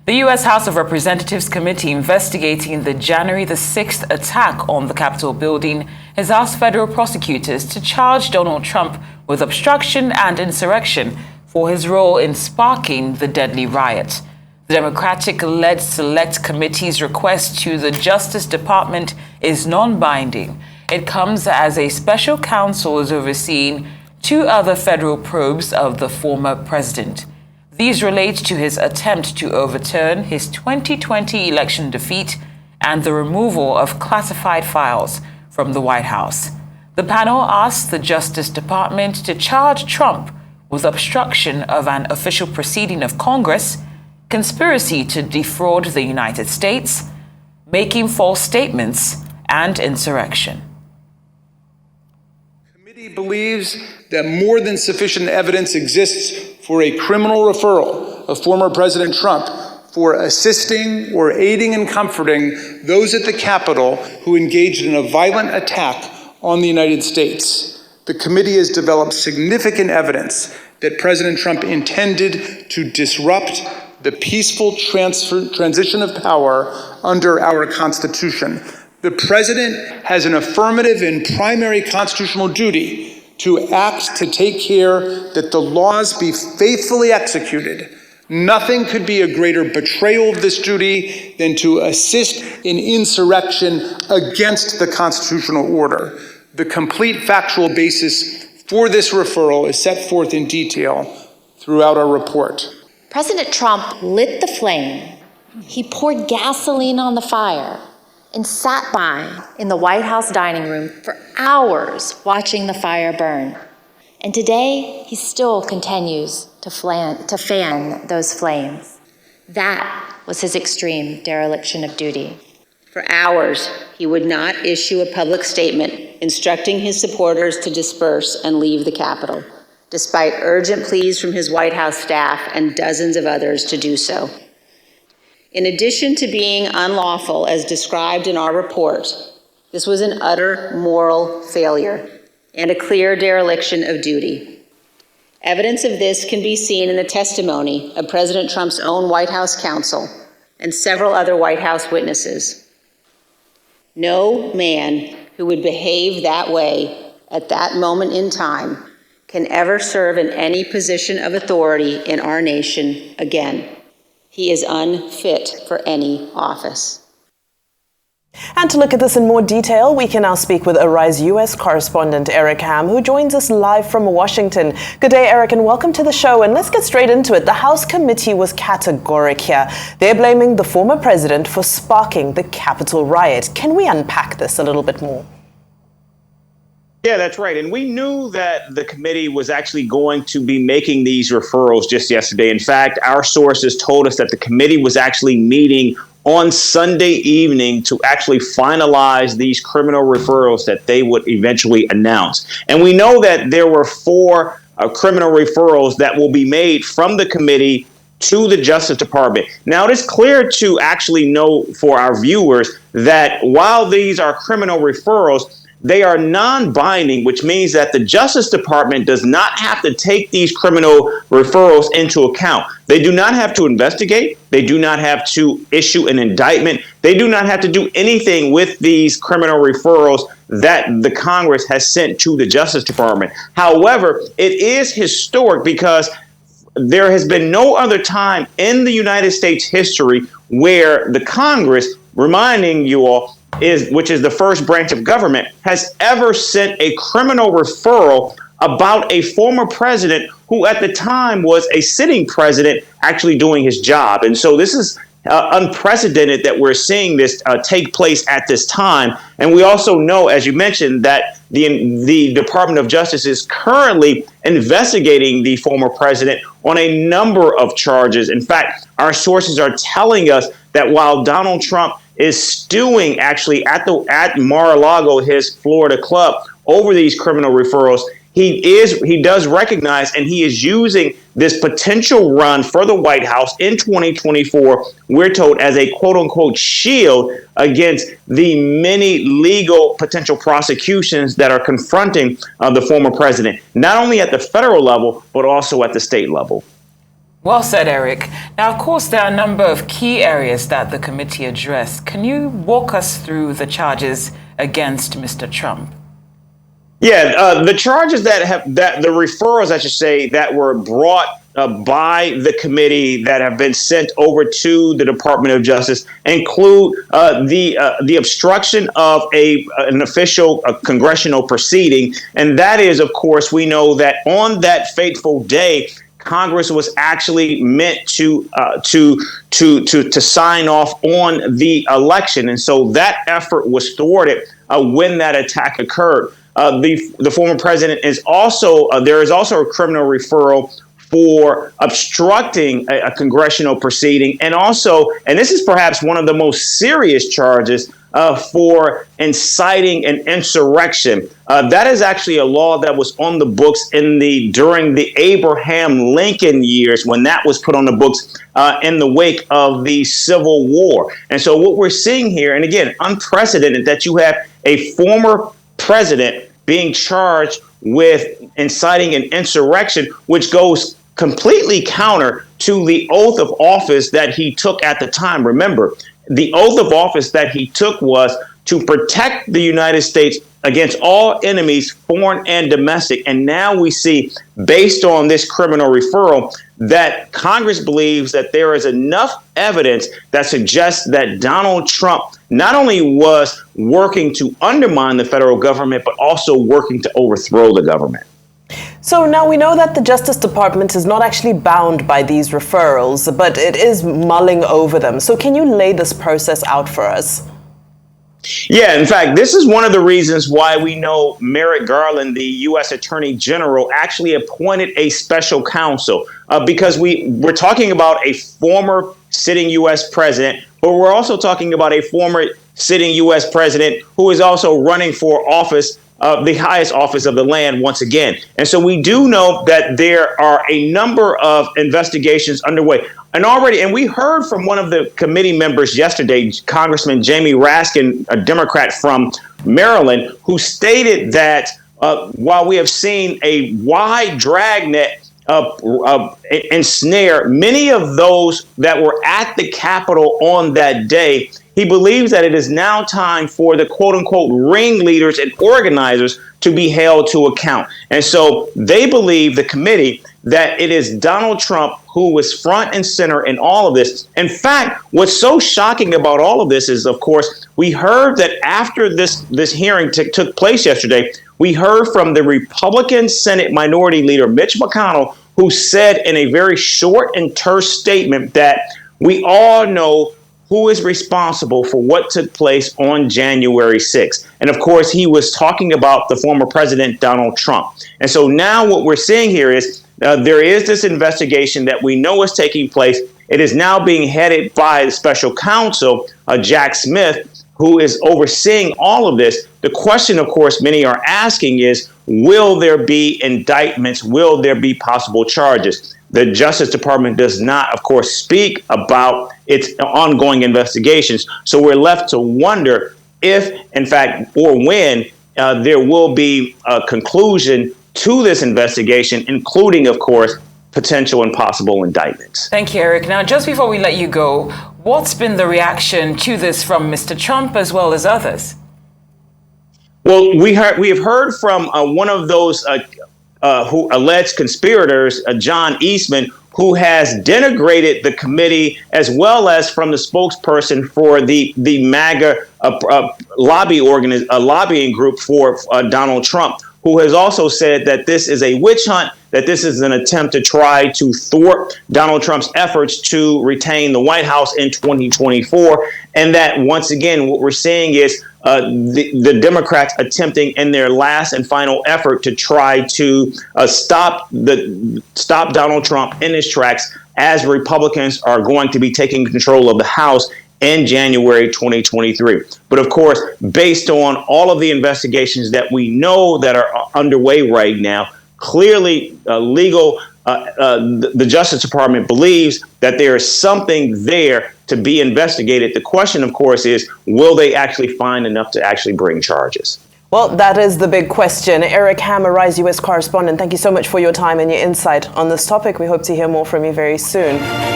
The U.S. House of Representatives committee investigating the January the 6th attack on the Capitol building has asked federal prosecutors to charge Donald Trump with obstruction and insurrection for his role in sparking the deadly riot. The Democratic-led Select Committee's request to the Justice Department is non-binding. It comes as a special counsel is overseeing two other federal probes of the former president. These relate to his attempt to overturn his 2020 election defeat and the removal of classified files from the White House. The panel asked the Justice Department to charge Trump with obstruction of an official proceeding of Congress, conspiracy to defraud the United States, making false statements, and insurrection. The committee believes that more than sufficient evidence exists for a criminal referral of former President Trump for assisting or aiding and comforting those at the Capitol who engaged in a violent attack on the United States. The committee has developed significant evidence that President Trump intended to disrupt the peaceful transition of power under our Constitution. The President has an affirmative and primary constitutional duty to act to take care that the laws be faithfully executed. Nothing could be a greater betrayal of this duty than to assist in insurrection against the constitutional order. The complete factual basis for this referral is set forth in detail throughout our report. President Trump lit the flame. He poured gasoline on the fire and sat by in the White House dining room for hours watching the fire burn. And today, he still continues to fan those flames. That was his extreme dereliction of duty. For hours, he would not issue a public statement instructing his supporters to disperse and leave the Capitol, despite urgent pleas from his White House staff and dozens of others to do so. In addition to being unlawful, as described in our report, this was an utter moral failure and a clear dereliction of duty. Evidence of this can be seen in the testimony of President Trump's own White House counsel and several other White House witnesses. No man who would behave that way at that moment in time can ever serve in any position of authority in our nation again. He is unfit for any office. And to look at this in more detail, we can now speak with Arise U.S. correspondent Eric Ham, who joins us live from Washington. Good day, Eric, and welcome to the show. And let's get straight into it. The House committee was categoric here. They're blaming the former president for sparking the Capitol riot. Can we unpack this a little bit more? Yeah, that's right. And we knew that the committee was actually going to be making these referrals just yesterday. In fact, our sources told us that the committee was actually meeting on Sunday evening to actually finalize these criminal referrals that they would eventually announce. And we know that there were four criminal referrals that will be made from the committee to the Justice Department. Now, it is clear to actually know for our viewers that while these are criminal referrals, they are non-binding, which means that the Justice Department does not have to take these criminal referrals into account. They do not have to investigate. They do not have to issue an indictment. They do not have to do anything with these criminal referrals that the Congress has sent to the Justice Department. However, it is historic because there has been no other time in the United States history where the Congress, reminding you all, which is the first branch of government, has ever sent a criminal referral about a former president who at the time was a sitting president actually doing his job. And so this is unprecedented that we're seeing this take place at this time. And we also know, as you mentioned, that the Department of Justice is currently investigating the former president on a number of charges. In fact, our sources are telling us that while Donald Trump is stewing actually at Mar-a-Lago, his Florida club, over these criminal referrals, he does recognize and he is using this potential run for the White House in 2024, we're told, as a quote unquote shield against the many legal potential prosecutions that are confronting the former president, not only at the federal level, but also at the state level. Well said, Eric. Now, of course, there are a number of key areas that the committee addressed. Can you walk us through the charges against Mr. Trump? Yeah, the charges the referrals, I should say, that were brought by the committee that have been sent over to the Department of Justice include the obstruction of an official congressional proceeding, and that is, of course, we know that on that fateful day, Congress was actually meant to sign off on the election, and so that effort was thwarted when that attack occurred. The former president is also there is also a criminal referral for obstructing a congressional proceeding, and this is perhaps one of the most serious charges, for inciting an insurrection. That is actually a law that was on the books during the Abraham Lincoln years, when that was put on the books in the wake of the Civil War. And so what we're seeing here, and again, unprecedented, that you have a former president being charged with inciting an insurrection, which goes completely counter to the oath of office that he took at the time. Remember, the oath of office that he took was to protect the United States against all enemies, foreign and domestic. And now we see, based on this criminal referral, that Congress believes that there is enough evidence that suggests that Donald Trump not only was working to undermine the federal government, but also working to overthrow the government. So now we know that the Justice Department is not actually bound by these referrals, but it is mulling over them. So can you lay this process out for us? Yeah, in fact, this is one of the reasons why we know Merrick Garland, the U.S. Attorney General, actually appointed a special counsel, because we're talking about a former sitting U.S. president, but we're also talking about a former sitting U.S. president who is also running for office, the highest office of the land once again. And so we do know that there are a number of investigations underway. And we heard from one of the committee members yesterday, Congressman Jamie Raskin, a Democrat from Maryland, who stated that while we have seen a wide dragnet ensnare many of those that were at the Capitol on that day, he believes that it is now time for the quote unquote ringleaders and organizers to be held to account. And so they believe, the committee, that it is Donald Trump who was front and center in all of this. In fact, what's so shocking about all of this is, of course, we heard that after this hearing took place yesterday, we heard from the Republican Senate Minority Leader Mitch McConnell, who said in a very short and terse statement that we all know who is responsible for what took place on January 6th. And of course, he was talking about the former president, Donald Trump. And so now what we're seeing here is there is this investigation that we know is taking place. It is now being headed by the special counsel, Jack Smith, who is overseeing all of this. The question, of course, many are asking is, will there be indictments? Will there be possible charges? The Justice Department does not, of course, speak about its ongoing investigations. So we're left to wonder if, in fact, or when there will be a conclusion to this investigation, including, of course, potential and possible indictments. Thank you, Eric. Now, just before we let you go, what's been the reaction to this from Mr. Trump as well as others? Well, we have heard from one of those who alleged conspirators, John Eastman, who has denigrated the committee, as well as from the spokesperson for the MAGA lobbying group for Donald Trump, who has also said that this is a witch hunt, that this is an attempt to try to thwart Donald Trump's efforts to retain the White House in 2024. And that, once again, what we're seeing is the Democrats attempting in their last and final effort to try to stop Donald Trump in his tracks, as Republicans are going to be taking control of the House in January 2023. But of course, based on all of the investigations that we know that are underway right now, clearly the Justice Department believes that there is something there to be investigated. The question, of course, is, will they actually find enough to actually bring charges? Well, that is the big question. Eric Ham, Arise U.S. correspondent, thank you so much for your time and your insight on this topic. We hope to hear more from you very soon.